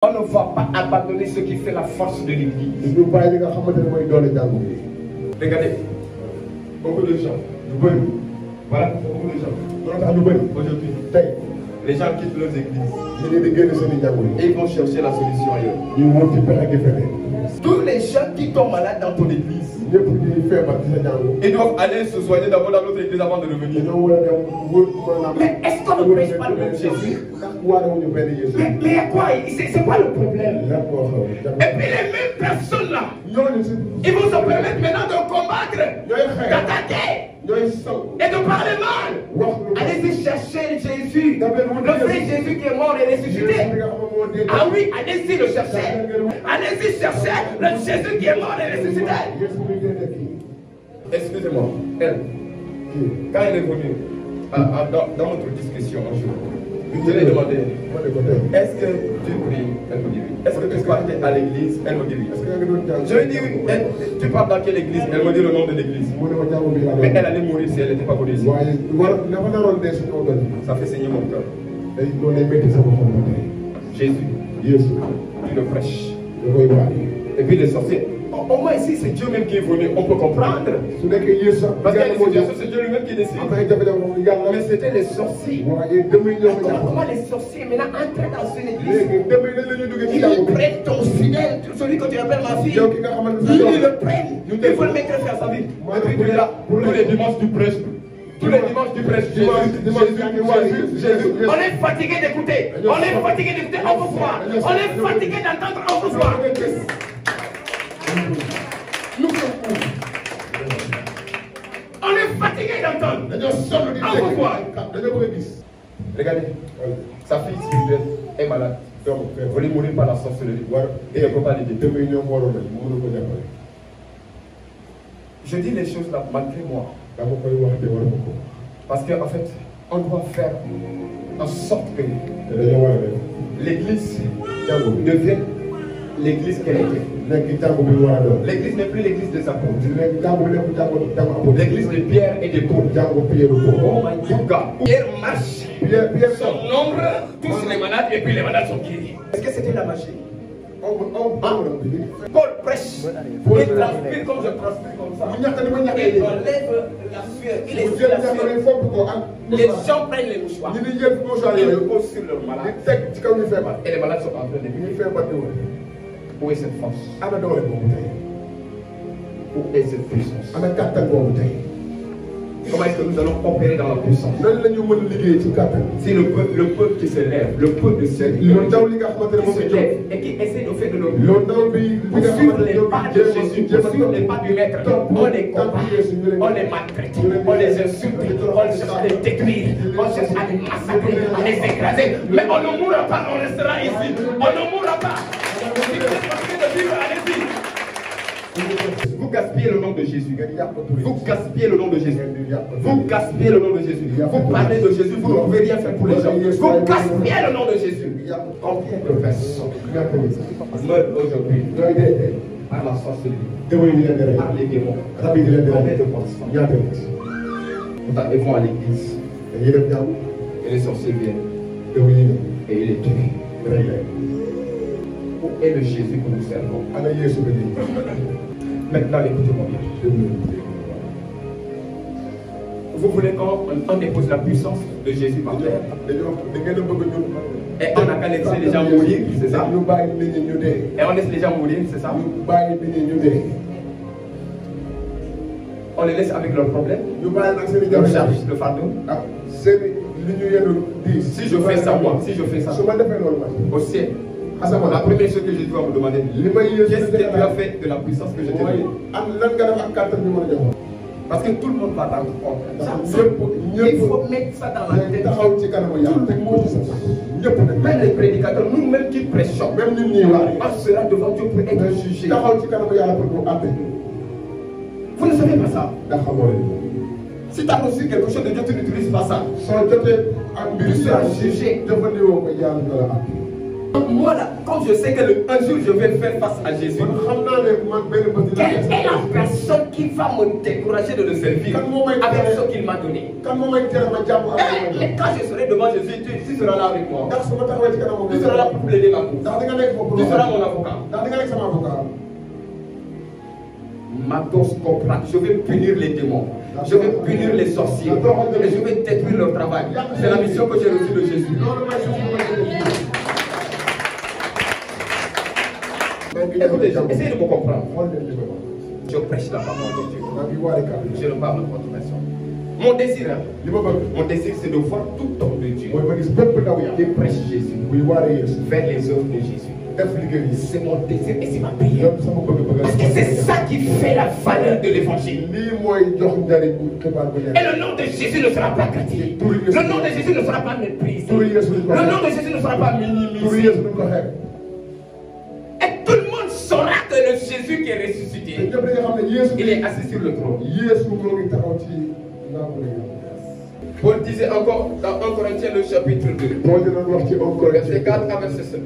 On ne va pas abandonner ce qui fait la force de l'Église. Regardez, beaucoup de gens, voilà, beaucoup de gens, aujourd'hui, les gens quittent leurs églises et ils vont chercher la solution ailleurs. Tous les gens qui tombent malades dans ton église, ils doivent aller se soigner d'abord dans notre église avant de revenir. Mais est-ce qu'on ne prêche pas le même Jésus? Mais il y a quoi? C'est quoi le problème? Et puis les mêmes personnes là, ils vont se permettre maintenant de combattre, d'attaquer et de parler mal. Allez-y chercher Jésus, le vrai Jésus qui est mort et ressuscité. Ah oui, allez-y le chercher. Allez-y chercher le Jésus qui est mort et ressuscité. Excusez-moi, elle, quand elle est venue dans notre discussion un jour, je lui ai demandé, est-ce que tu pries? Elle me dit oui. Est-ce que tu parles à l'église? Elle me dit oui. Je lui ai dit oui. Tu parles dans quelle église? Elle me dit le nom de l'église. Mais elle allait mourir si elle n'était pas venue ici. Ça fait saigner mon cœur. Jésus, tu le prêches. Et puis les sorciers. Au moins ici, c'est Dieu même qui est venu, on peut comprendre. Parce que c'est Dieu lui-même qui décide. Mais c'était les sorciers. Comment les sorciers maintenant entrent dans une église? Ils prennent ton fidèle, celui que tu appelles ma fille. Ils le prennent. Il faut le mettre faire sa vie. Et puis tu es là, tous les dimanches tu prêches. Tous les dimanches tu prêches Jésus. On est fatigué d'écouter. On est fatigué d'écouter, on vous voit. On est fatigué d'entendre, on vous voit. On est fatigué d'entendre. On vous voit. Regardez, sa fille spirituelle est malade. Elle voulait mourir par la sorcellerie. Et elle ne peut pas l'aider. Je dis les choses là malgré moi. Parce qu'en fait, on doit faire en sorte que l'église devienne l'église qu'elle était. L'église n'est plus l'église des apôtres. L'église de Pierre et de Paul. Oh my God. Pierre marche. Son nombre touche les malades et puis les malades sont guéris. Est-ce que c'était la magie? Paul prêche. Il transpire comme je transpire comme ça. Il enlève la sueur. Il essuie la sueur. Les gens prennent les mouchoirs. Ils le posent sur leurs malades. Et les malades sont en train de vivre. Où est cette force? Où est cette puissance? Comment est-ce que nous allons opérer dans la puissance? Si le peuple qui se lève, le peuple qui se lève et qui essaie de faire de nos pour suivre les pas de Jésus, pour suivre les pas du Maître, on les combat, on les maltraite, on les insulte, on cherche à les détruire, on cherche à les massacrer, à les écraser. Mais on ne mourra pas, on restera ici. On ne mourra pas. Si vous êtes fatigué de vivre, allez-y. Vous gaspillez le nom de Jésus. Vous gaspillez le nom de Jésus. Vous gaspillez le nom de Jésus. Vous parlez de Jésus, vous ne pouvez rien faire pour les gens. Vous gaspillez le nom de Jésus. Combien de personnes meurent aujourd'hui par la sorcellerie, par les démons? Combien de personnes? Ils vont à l'église et les sorciers viennent et ils les tuent. Où est le Jésus que nous servons? Maintenant, écoutez-moi bien. Vous voulez qu'on dépose la puissance de Jésus par terre? Et on n'a qu'à laisser les gens mourir, c'est ça? Et on laisse les gens mourir, c'est ça? On les laisse avec leurs problèmes, leurs charges, le fardeau. Si je fais ça, moi, si je fais ça, au ciel, la première chose que Jésus va me demander, qu'est-ce que tu as fait de la puissance que je t'ai donnée? Parce que tout le monde va rendre compte. Il faut mettre ça dans la tête. Même les prédicateurs, nous-mêmes qui prêchons, on sera devant Dieu pour être jugé. Vous ne savez pas ça? Si tu as reçu quelque chose de Dieu, tu n'utilises pas ça. Tu seras jugé. Moi là, comme je sais que un jour je vais faire face à Jésus, quelle est la personne qui va me décourager de le servir avec ce qu'il m'a donné? Et quand je serai devant Jésus, tu seras là avec moi. Tu seras là pour plaider ma cause. Tu seras mon avocat. Matos comprend. Je vais punir les démons. Je vais punir les sorciers. Et je vais détruire leur travail. C'est la mission que j'ai reçue de Jésus. Écoutez, essayez de me comprendre. Je prêche la parole de Dieu. Je ne parle pas de personne. Mon désir, c'est de voir tout homme de Dieu qui prêche Jésus vers les œuvres de Jésus. C'est mon désir et c'est ma prière. Parce que c'est ça qui fait la valeur de l'évangile. Et le nom de Jésus ne sera pas critiqué. Le nom de Jésus ne sera pas méprisé. Le nom de Jésus ne sera pas minimisé. Et tout le monde saura que le Jésus qui est ressuscité, il est assis sur le trône. Paul disait encore dans 1 Corinthiens le chapitre 2, verset 4 à verset 5.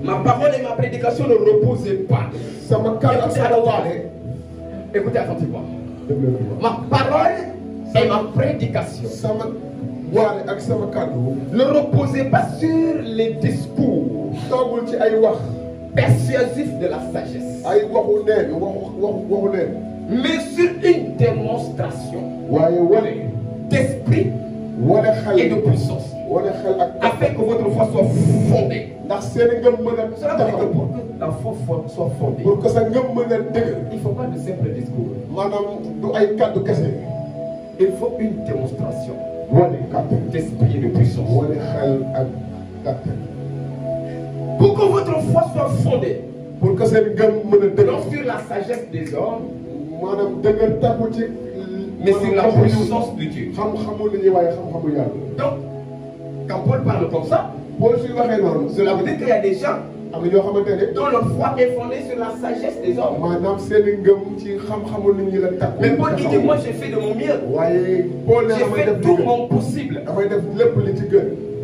Ma parole et ma prédication ne reposaient pas. Écoutez attentivement. Ma parole et ma prédication ne reposaient pas sur les discours persuasifs de la sagesse, mais sur une démonstration d'esprit et de puissance, afin que votre foi soit fondée. Cela veut dire que pour que la foi soit fondée, il ne faut pas de simples discours. Il faut une démonstration d'esprit et de puissance. Pour que votre foi soit fondée, non sur la sagesse des hommes, mais sur la puissance de Dieu. Donc, quand Paul parle comme ça, cela veut dire qu'il y a des gens dont leur foi est fondée sur la sagesse des hommes. Mais Paul dit, moi j'ai fait de mon mieux. J'ai fait tout mon possible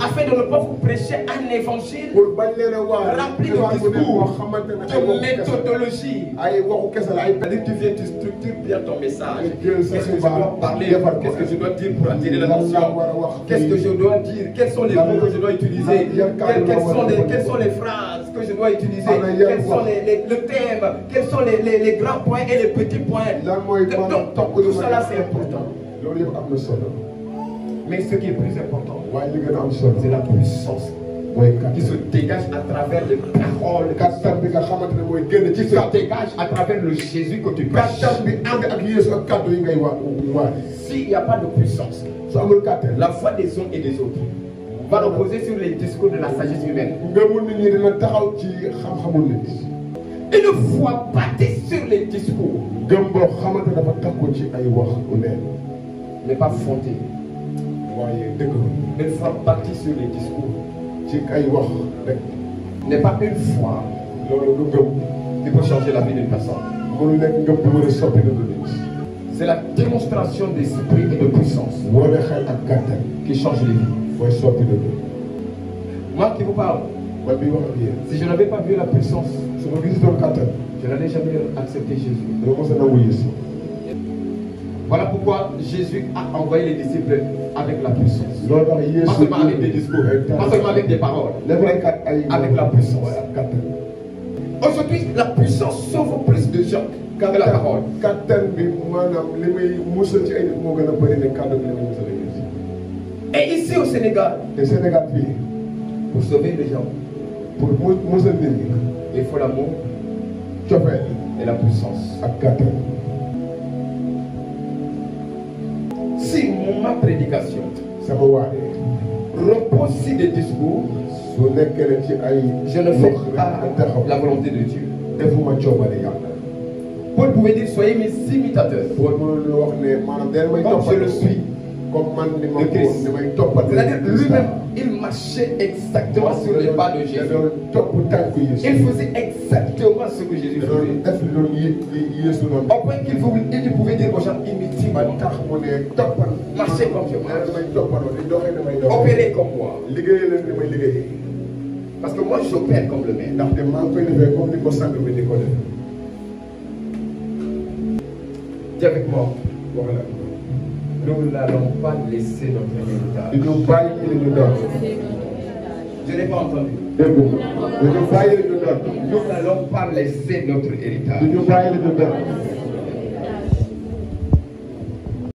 afin de ne pas vous prêcher un évangile rempli de discours, de méthodologie. Tu viens, tu structures bien ton message. Qu'est-ce que je dois parler? Qu'est-ce que je dois dire pour attirer l'attention? Qu'est-ce que je dois dire? Quels sont les mots que je dois utiliser? Quelles sont les phrases que je dois utiliser? Quels sont le thème? Quels sont les grands points et les petits points? Donc, tout cela c'est important. Mais ce qui est plus important, c'est la puissance qui se dégage à travers les paroles, qui se dégage à travers le Jésus que tu prêches. S'il n'y a pas de puissance, la foi des uns et des autres va reposer sur les discours de la sagesse humaine. Une foi bâtie sur les discours n'est pas fondée. Une foi bâtie sur les discours n'est pas une foi qui peut changer la vie d'une personne. C'est la démonstration d'esprit et de puissance qui change les vies. Moi qui vous parle, si je n'avais pas vu la puissance, je n'allais jamais accepter Jésus. Voilà pourquoi Jésus a envoyé les disciples avec la puissance. Pas seulement avec des discours, pas seulement avec des paroles, avec la puissance. Aujourd'hui, la puissance sauve plus de gens que la parole. Et ici au Sénégal, pour sauver les gens, il faut l'amour et la puissance. Si ma prédication repose sur des discours, je ne fais pas la volonté de Dieu. Paul pouvait dire, soyez mes imitateurs. Comme je le suis de Christ. C'est-à-dire lui-même, il marchait exactement sur les pas de Jésus. Il faisait exactement ce que Jésus faisait. Au point qu'il pouvait dire aux gens, imitez-moi. Marchez comme je marche. Opérez comme moi. Parce que moi, j'opère comme le maire. Dis avec moi. Voilà. Nous n'allons pas laisser notre héritage. Je n'ai pas entendu. Nous n'allons pas laisser notre héritage.